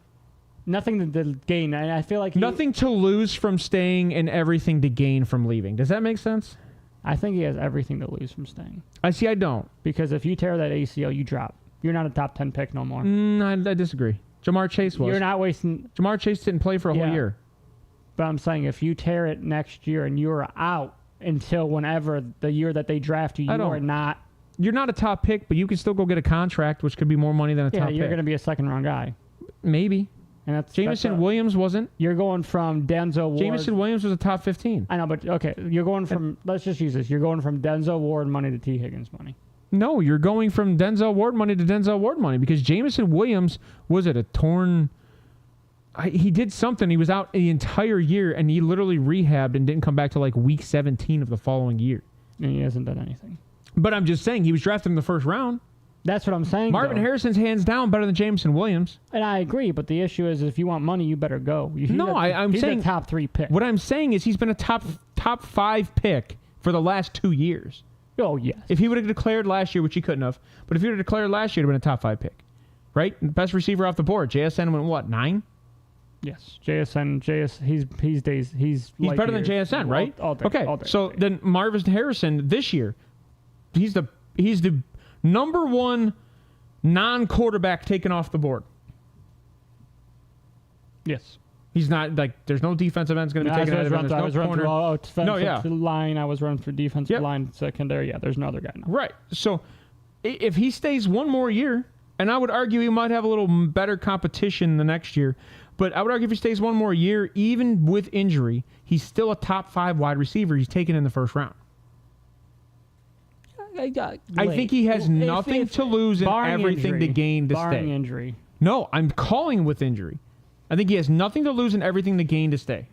Nothing to gain. I feel like... Nothing to lose from staying and everything to gain from leaving. Does that make sense? I think he has everything to lose from staying. I don't. Because if you tear that ACL, you drop. You're not a top 10 pick no more. I disagree. Jamar Chase was. You're not wasting... Jamar Chase didn't play for a whole year. But I'm saying if you tear it next year and you're out until whenever the year that they draft you, are not... You're not a top pick, but you can still go get a contract, which could be more money than a top pick. Yeah, you're going to be a second-round guy. Maybe. And that's Jameson Williams wasn't. You're going from Denzel Ward. Jameson Williams was a top 15. I know, but okay. You're going from... Let's just use this. You're going from Denzel Ward money to T. Higgins money. No, you're going from Denzel Ward money to Denzel Ward money because Jameson Williams was at a torn... he did something. He was out the entire year, and he literally rehabbed and didn't come back to like week 17 of the following year. And he hasn't done anything. But I'm just saying, he was drafted in the first round. That's what I'm saying. Marvin Harrison's hands down better than Jameson Williams. And I agree, but the issue is if you want money, you better go. I'm saying a top 3 pick. What I'm saying is he's been a top 5 pick for the last 2 years. Oh, yes. If he would have declared last year, which he couldn't have, but if he would have declared last year, it would have been a top 5 pick. Right? Best receiver off the board. JSN went what, 9? Yes. He's better than JSN, right? All day. Okay. All day, so then Marvin Harrison this year, he's the number 1 non-quarterback taken off the board. Yes. He's not like there's no defensive end's going to be taken out of him. I was running through offensive line. I was running for defensive line secondary. Yeah, there's no other guy now. Right. So if he stays one more year, and I would argue he might have a little better competition the next year, but I would argue if he stays one more year, even with injury, he's still a top 5 wide receiver. He's taken in the first round. I think he has nothing to lose and everything to gain to stay. Barring injury. No, I'm calling with injury. I think he has nothing to lose and everything to gain to stay.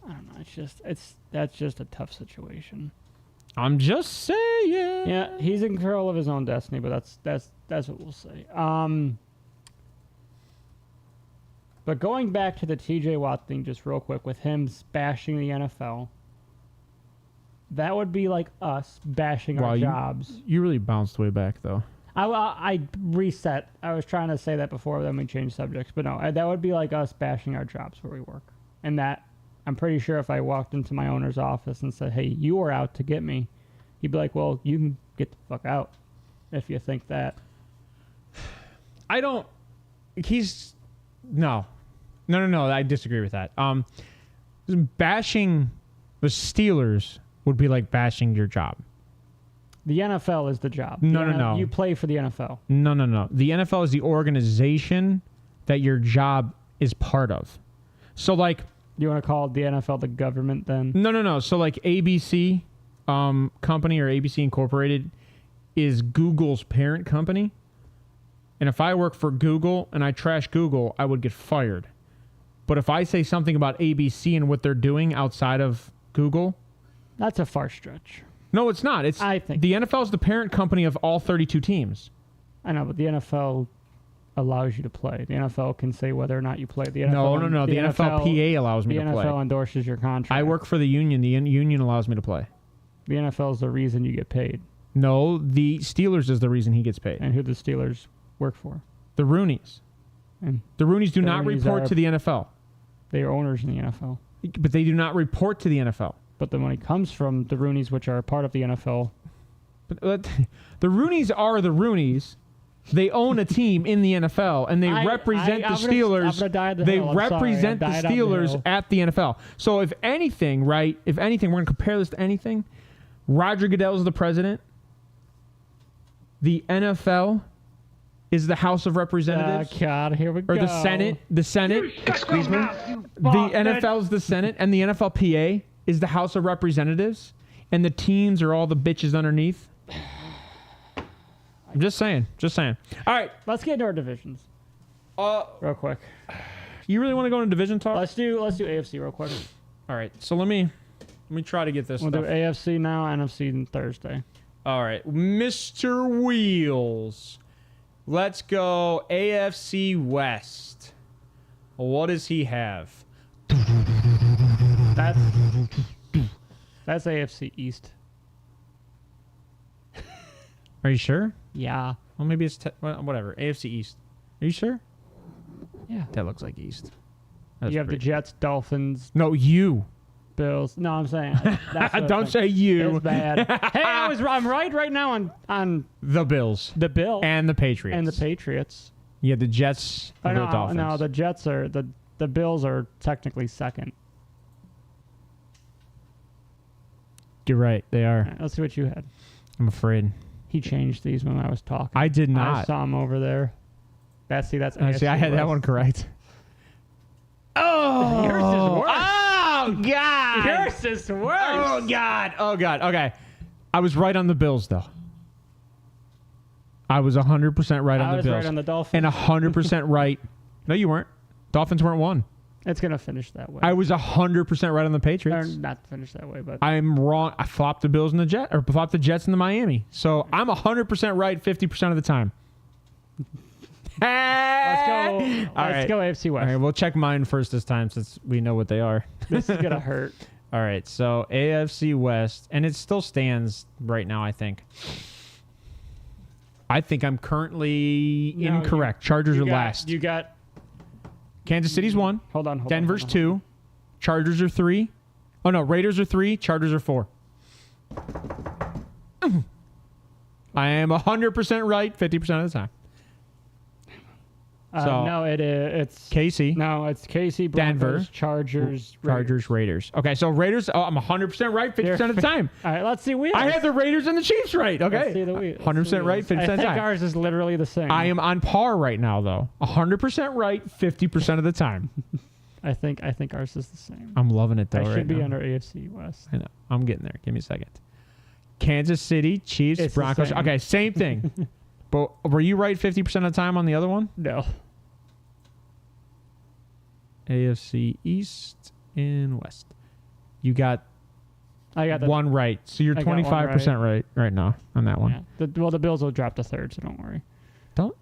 I don't know. That's just a tough situation. I'm just saying. Yeah, he's in control of his own destiny, but that's what we'll say. But going back to the TJ Watt thing just real quick with him bashing the NFL, that would be like us bashing our jobs. You really bounced way back, though. I reset. I was trying to say that before, then we changed subjects. But no, that would be like us bashing our jobs where we work. And that, I'm pretty sure if I walked into my owner's office and said, hey, you were out to get me, he'd be like, well, you can get the fuck out if you think that. No, I disagree with that. Bashing the Steelers would be like bashing your job. The NFL is the job. No. You play for the NFL. No. The NFL is the organization that your job is part of. So, like... You want to call the NFL the government then? No. So, like, ABC company or ABC Incorporated is Google's parent company. And if I work for Google and I trash Google, I would get fired. But if I say something about ABC and what they're doing outside of Google... That's a far stretch. No, it's not. I think the NFL is the parent company of all 32 teams. I know, but the NFL allows you to play. The NFL can say whether or not you play. The NFL, No. The NFLPA allows me to play. The NFL endorses your contract. I work for the union. The union allows me to play. The NFL is the reason you get paid. No, the Steelers is the reason he gets paid. And who the Steelers work for? The Rooneys. And the Rooneys do not report to the NFL. They are owners in the NFL. But they do not report to the NFL. But the money comes from the Rooneys, which are a part of the NFL. But the Rooneys are the Rooneys. They own a team in the NFL, and they represent the Steelers. They represent the Steelers at the NFL. So if anything, we're going to compare this to anything. Roger Goodell is the president. The NFL is the House of Representatives. God, here we go. Or the Senate. The Senate. Excuse me. The NFL is the Senate, and the NFLPA is the House of Representatives, and the teams are all the bitches underneath. I'm just saying. All right. Let's get into our divisions. Real quick. You really want to go into division talk? Let's do AFC real quick. All right. So let me try to get this We'll do AFC now, NFC on Thursday. All right. Mr. Wheels. Let's go AFC West. What does he have? That's AFC East. Are you sure? Yeah. Well, maybe it's whatever. AFC East. Are you sure? Yeah. That looks like East. You have the Jets, Dolphins. No, you. Bills. No, I'm saying. Don't say you. That's bad. Hey, I'm right now on the Bills, the Bills, and the Patriots. Yeah, the Jets. Oh, the Dolphins. No, the Jets are the Bills are technically second. You're right. They are. Right, let's see what you had. I'm afraid. He changed these when I was talking. I did not. I saw him over there. That's I had that one correct. Oh, yours is worse. Oh God, yours is worse. Oh God. Okay, I was right on the Bills though. I was 100% right on the Bills. I was right on the Dolphins. And 100% right. No, you weren't. Dolphins weren't one. It's gonna finish that way. I was 100% right on the Patriots. Or not finish that way, but I'm wrong. I flopped the Bills and flopped the Jets and the Miami. So I'm 100% right 50% of the time. Let's go AFC West. All right, we'll check mine first this time since we know what they are. This is gonna hurt. All right, so AFC West, and it still stands right now. I think I'm currently incorrect. Chargers are last. You got Kansas City's 1. Hold on. Denver's 2. Chargers are 3. Oh no, Raiders are 3. Chargers are 4. I am 100% right 50% of the time. No, it's KC. No, it's KC, Broncos, Denver, Chargers, Raiders. Okay, so Raiders. Oh, I'm 100% right 50% of the time. All right, let's see. I had the Raiders and the Chiefs right. Okay, let's see 100% right 50% of the time. I think ours is literally the same. I am on par right now, though. 100% right 50% of the time. I think ours is the same. I'm loving it though. I should be now. under AFC West. I know. I'm getting there. Give me a second. Kansas City, Chiefs, It's Broncos. the same. Okay, same thing. But were you right 50% of the time on the other one? No. AFC East and West. You got I got one right. So you're I got one 25% right now on that one. Yeah. The Bills will drop to third, so don't worry. Don't.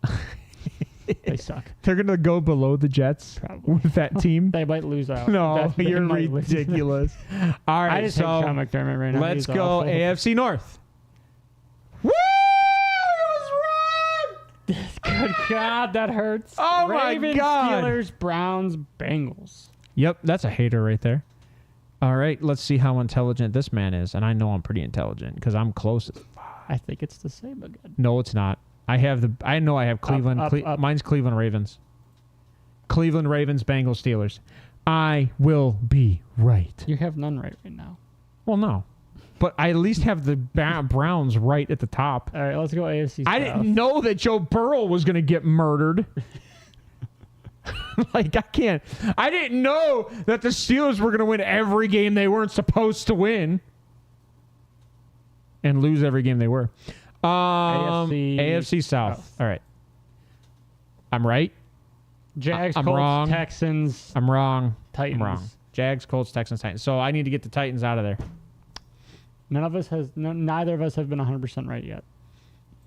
They suck. They're going to go below the Jets Probably. with that team? They might lose out. No, They you're might lose. ridiculous. All right, I just hate Sean McDermott right now. let's He's go awful. AFC North. Woo! I was wrong! Good God, that hurts. Oh, my Ravens, God. Steelers, Browns, Bengals. Yep, that's a hater right there. All right, let's see how intelligent this man is. And I know I'm pretty intelligent because I'm close. I think it's the same again. No, it's not. I know I have Cleveland. up. Mine's Cleveland Ravens. Cleveland Ravens, Bengals, Steelers. I will be right. You have none right now. Well, no. But I at least have the Browns right at the top. All right, let's go AFC South. I didn't know that Joe Burrow was going to get murdered. Like, I didn't know that the Steelers were going to win every game they weren't supposed to win. And lose every game they were. AFC South. All right. I'm right. Jags, I'm Colts, wrong. Texans, I'm wrong. Titans. I'm wrong. Jags, Colts, Texans, Titans. So I need to get the Titans out of there. Neither of us have been 100% right yet.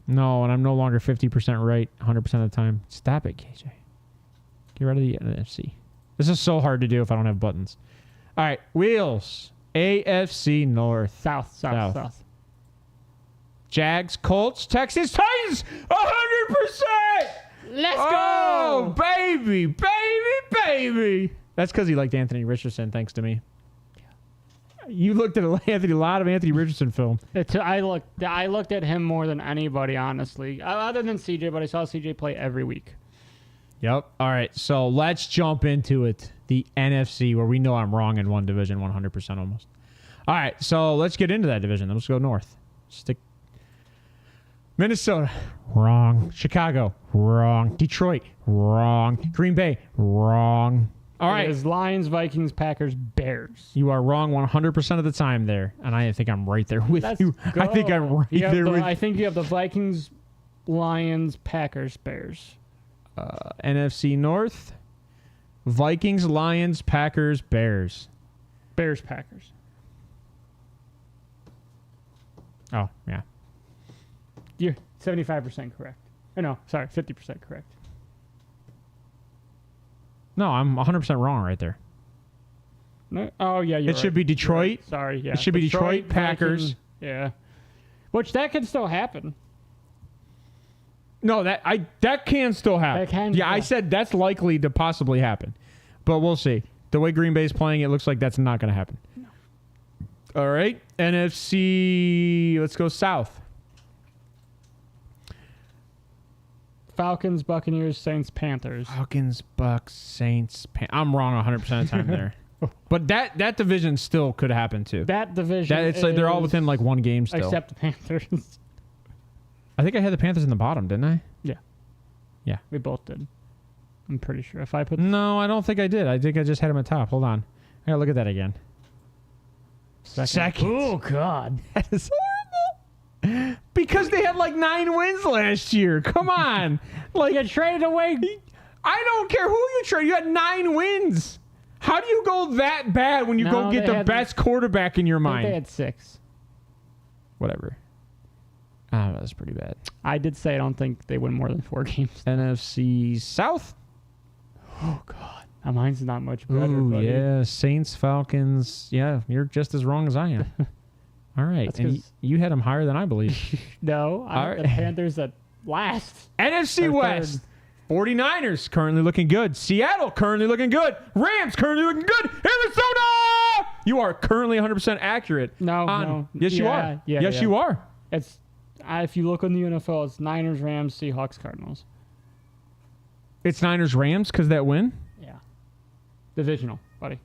No, and I'm no longer 50% right 100% of the time. Stop it, KJ. Get rid of the NFC. This is so hard to do if I don't have buttons. All right, wheels. AFC North. South. Jags, Colts, Texans, Titans. 100%. Let's Oh, go. baby. That's because he liked Anthony Richardson, thanks to me. You looked at a lot of Anthony Richardson film. I looked at him more than anybody, honestly. Other than CJ, but I saw CJ play every week. Yep. All right, so let's jump into it. The NFC, where we know I'm wrong in one division, 100% almost. All right, so let's get into that division. Let's go north. Minnesota, wrong. Chicago, wrong. Detroit, wrong. Green Bay, wrong. All right. It is Lions, Vikings, Packers, Bears. You are wrong 100% of the time there, and I think I'm right there with you. Go. I think I'm right there with you. I think you have the Vikings, Lions, Packers, Bears. NFC North, Vikings, Lions, Packers, Bears. Bears, Packers. Oh, yeah. You're 75% correct. Or no, sorry, 50% correct. No, I'm 100% wrong right there. No? Oh, yeah, you're It should be Detroit. Right. Sorry, yeah. It should be Detroit, Packers. Vikings, yeah. Which, that can still happen. No, that can still happen. That can yeah, I still- said that's likely to possibly happen. But we'll see. The way Green Bay's playing, it looks like that's not going to happen. No. All right. NFC, let's go south. Falcons, Buccaneers, Saints, Panthers. Falcons, Bucks, Saints. I'm wrong 100% of the time there. But that division still could happen too. That division It's like they're all is- within like one game still. Except the Panthers. I think I had the Panthers in the bottom, didn't I? Yeah. Yeah. We both did. I'm pretty sure. If I put... No, I don't think I did. I think I just had them at top. Hold on. I gotta look at that again. Second. Oh, God. That is horrible. Because they had like 9 wins last year. Come on. Like, You traded away... I don't care who you trade. You had 9 wins. How do you go that bad when you No, go get they the had- best quarterback in your I think mind? they had 6. Whatever. Ah, that's pretty bad. I did say I don't think they win more than 4 games. NFC South. Oh, God. Mine's not much better, Ooh, buddy. yeah. Saints, Falcons. Yeah, you're just as wrong as I am. All right. That's And 'cause- you had them higher than I believe. No, I All have right. the Panthers at last. NFC Or West. third. 49ers currently looking good. Seattle currently looking good. Rams currently looking good. Arizona! You are currently 100% accurate. No. Yes, you are. Yeah, yes, you are. It's if you look on the NFL, it's Niners, Rams, Seahawks, Cardinals. It's Niners Rams because that win. Yeah. Divisional, buddy.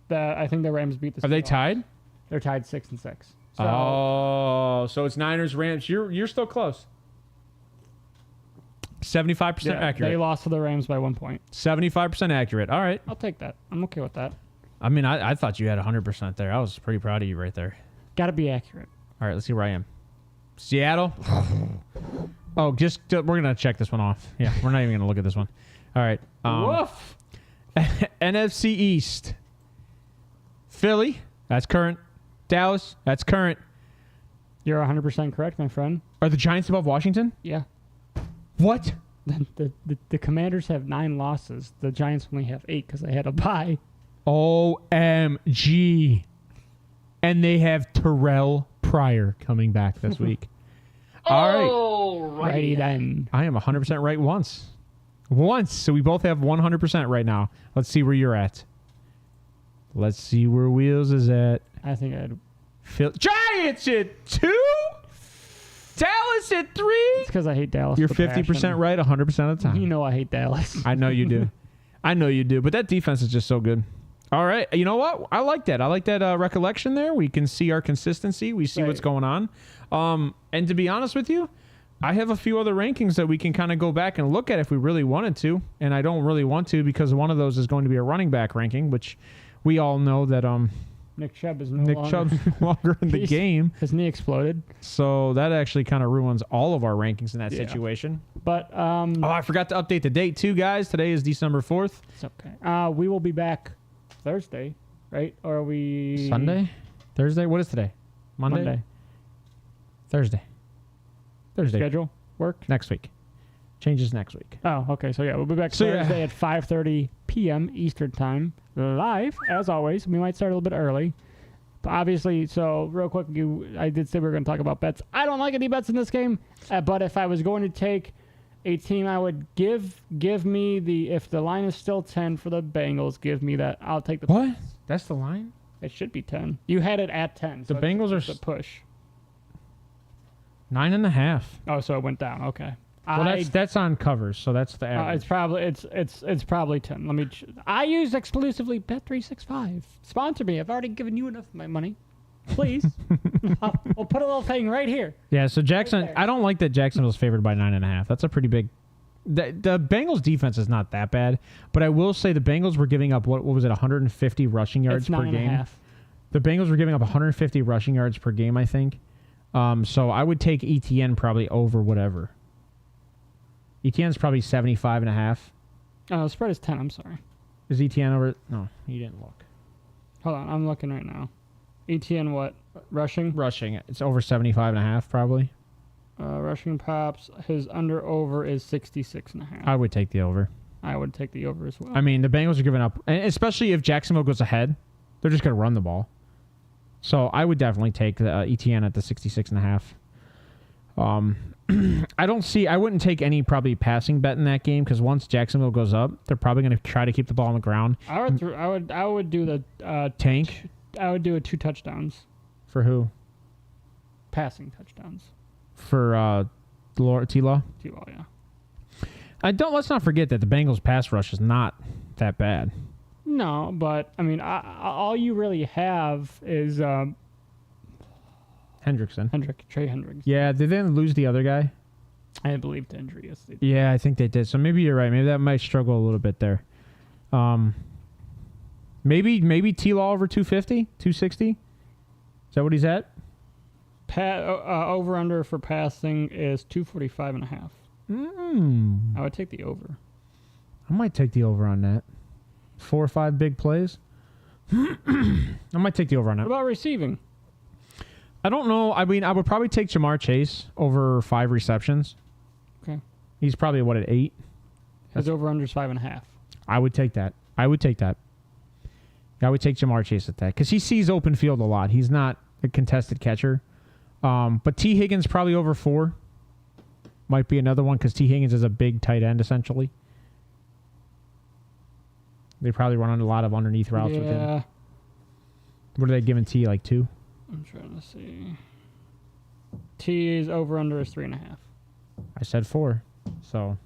I think the Rams beat the Are they Seahawks. tied? They're tied 6-6. So, So it's Niners Rams. You're still close. 75% yeah, accurate. they lost to the Rams by 1 point. 75% accurate. All right. I'll take that. I'm okay with that. I mean, I thought you had 100% there. I was pretty proud of you right there. Got to be accurate. All right, let's see where I am. Seattle. Oh, we're going to check this one off. Yeah, we're not even going to look at this one. All right. Woof. NFC East. Philly. That's current. Dallas, that's current. You're 100% correct, my friend. Are the Giants above Washington? Yeah. What? The Commanders have 9 losses. The Giants only have 8 because they had a bye. OMG. And they have Terrell Pryor coming back this week. All right. Righty then. I am 100% right once. So we both have 100% right now. Let's see where you're at. Let's see where Wheels is at. I think I'd... Giants at 2? Dallas at 3? It's because I hate Dallas. You're with 50% passion. right 100% of the time. You know I hate Dallas. I know you do. I know you do. But that defense is just so good. All right. You know what? I like that. I like that recollection there. We can see our consistency. We see what's going on. And to be honest with you, I have a few other rankings that we can kind of go back and look at if we really wanted to. And I don't really want to because one of those is going to be a running back ranking, which we all know that Nick Chubb is no longer. Chubb's no longer in the game. His knee exploded. So that actually kind of ruins all of our rankings in that situation. But Oh, I forgot to update the date too, guys. Today is December 4th. it's okay. We will be back Thursday, right? Or are we... Sunday? Thursday? What is today? Monday? Thursday. Schedule work? Next week. Changes next week. Oh, okay. So, yeah, we'll be back So, yeah. Thursday at 5:30 p.m. Eastern Time. Live, as always. We might start a little bit early. But obviously, so real quick, I did say we were going to talk about bets. I don't like any bets in this game. But if I was going to take a team, I would give me the... If the line is still 10 for the Bengals, give me that. I'll take the... What? That's the line? It should be 10. You had it at 10. The So Bengals are it's a push. 9.5. Oh, so it went down. Okay. Well, that's on covers, so that's the average. It's probably 10. Let me. I use exclusively Bet365. Sponsor me. I've already given you enough of my money. Please. We'll put a little thing right here. Yeah. So Jackson, Right there. I don't like that Jacksonville's favored by 9.5. That's a pretty big. The Bengals defense is not that bad, but I will say the Bengals were giving up what was it 150 rushing yards It's per game. 9.5. The Bengals were giving up 150 rushing yards per game, I think. So I would take ETN probably over whatever. ETN's probably 75.5. Oh, the spread is 10. I'm sorry. Is ETN over? No, you didn't look. Hold on. I'm looking right now. ETN what? Rushing? Rushing, it's over 75.5 probably. Rushing pops. His under-over is 66.5. I would take the over. I would take the over as well. I mean, the Bengals are giving up, and especially if Jacksonville goes ahead, they're just going to run the ball. So I would definitely take the ETN at the 66.5. I wouldn't take any probably passing bet in that game because once Jacksonville goes up, they're probably going to try to keep the ball on the ground. I would do the Tank I would do a 2 touchdowns. for who? Passing touchdowns. For T-Law? T-Law, yeah. Let's not forget that the Bengals pass rush is not that bad. No, but I mean, all you really have is Hendrickson. Trey Hendricks. Yeah, did they lose the other guy? I believe to injury. Yes, they did. Yeah, I think they did. So maybe you're right. Maybe that might struggle a little bit there. Maybe T-Law over 250, 260? Is that what he's at? Over under for passing is 245.5. I would take the over. I might take the over on that. 4 or 5 big plays. I might take the over on What that. about receiving? I don't know. I mean, I would probably take Jamar Chase over 5 receptions. Okay. He's probably, at 8? His over under is 5.5. I would take that. I would take Jamar Chase at that because he sees open field a lot. He's not a contested catcher. But T. Higgins probably over 4. Might be another one because T. Higgins is a big tight end, essentially. They probably run on a lot of underneath routes with him. Yeah. What are they giving T, like 2? I'm trying to see. T's over under is 3.5. I said 4. So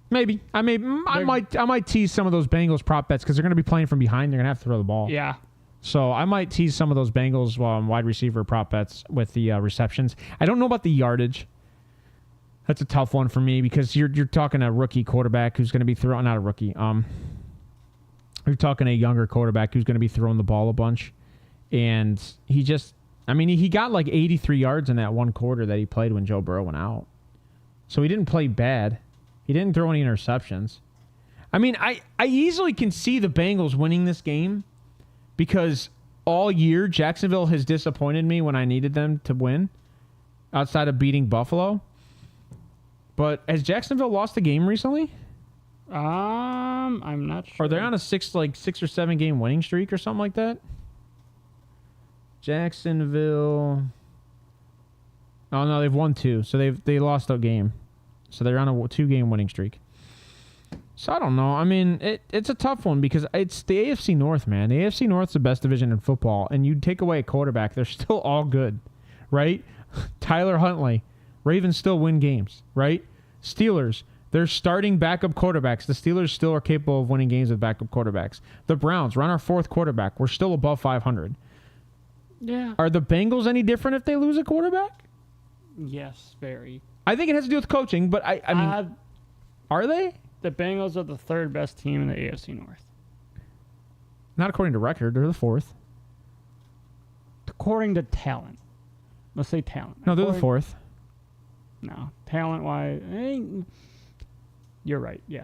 maybe. I might tease some of those Bengals prop bets because they're going to be playing from behind. They're going to have to throw the ball. Yeah. So I might tease some of those Bengals wide receiver prop bets with the receptions. I don't know about the yardage. That's a tough one for me because you're talking a rookie quarterback who's going to be throwing, not a rookie. You're talking a younger quarterback who's going to be throwing the ball a bunch. And he got like 83 yards in that one quarter that he played when Joe Burrow went out. So he didn't play bad. He didn't throw any interceptions. I mean, I easily can see the Bengals winning this game because all year, Jacksonville has disappointed me when I needed them to win, outside of beating Buffalo. But has Jacksonville lost a game recently? I'm not sure. Are they on a 6 or 7 game winning streak or something like that? Jacksonville. Oh no, they've won 2, so they lost a game, so they're on a 2 game winning streak. So I don't know. I mean, it's a tough one because it's the AFC North, man. The AFC North's the best division in football, and you take away a quarterback, they're still all good, right? Tyler Huntley, Ravens still win games, right? Steelers, they're starting backup quarterbacks. The Steelers still are capable of winning games with backup quarterbacks. The Browns, we're on our 4th quarterback. We're still above 500. Yeah. Are the Bengals any different if they lose a quarterback? Yes, very. I think it has to do with coaching, but I mean, are they? The Bengals are the 3rd best team in the AFC North. Not according to record. They're the 4th. According to talent. Let's say talent. No, they're the 4th. No. Talent-wise, you're right. Yeah.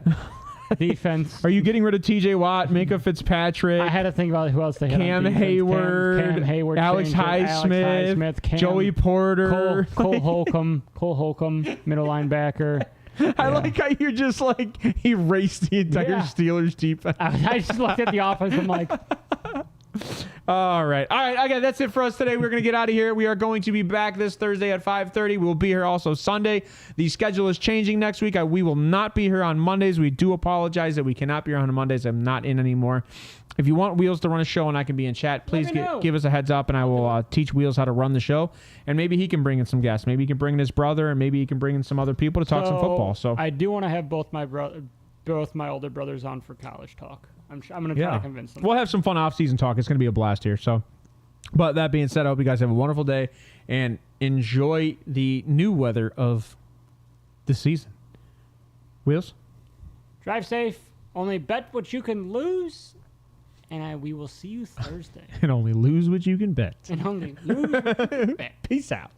Defense. Are you getting rid of TJ Watt, Minka Fitzpatrick? I had to think about who else they had. Cam on defense. Hayward, Cam Hayward, Alex Highsmith, Joey Porter, Cole Holcomb, middle linebacker. I like how you just like erased the entire Steelers defense. I just looked at the offense. I'm like, all right. Okay, that's it for us today. We're going to get out of here. We are going to be back this Thursday at 5:30. We'll be here also Sunday. The schedule is changing next week. We will not be here on Mondays. We do apologize that we cannot be here on Mondays. I'm not in anymore. If you want Wheels to run a show and I can be in chat, please give us a heads up, and I will teach Wheels how to run the show. And maybe he can bring in some guests. Maybe he can bring in his brother, and maybe he can bring in some other people to talk some football. So I do want to have both my older brothers on for college talk. I'm going to try to convince them. We'll have some fun off-season talk. It's going to be a blast here. So, but that being said, I hope you guys have a wonderful day and enjoy the new weather of the season. Wheels? Drive safe. Only bet what you can lose. And we will see you Thursday. And only lose what you can bet. And only lose what you can bet. Peace out.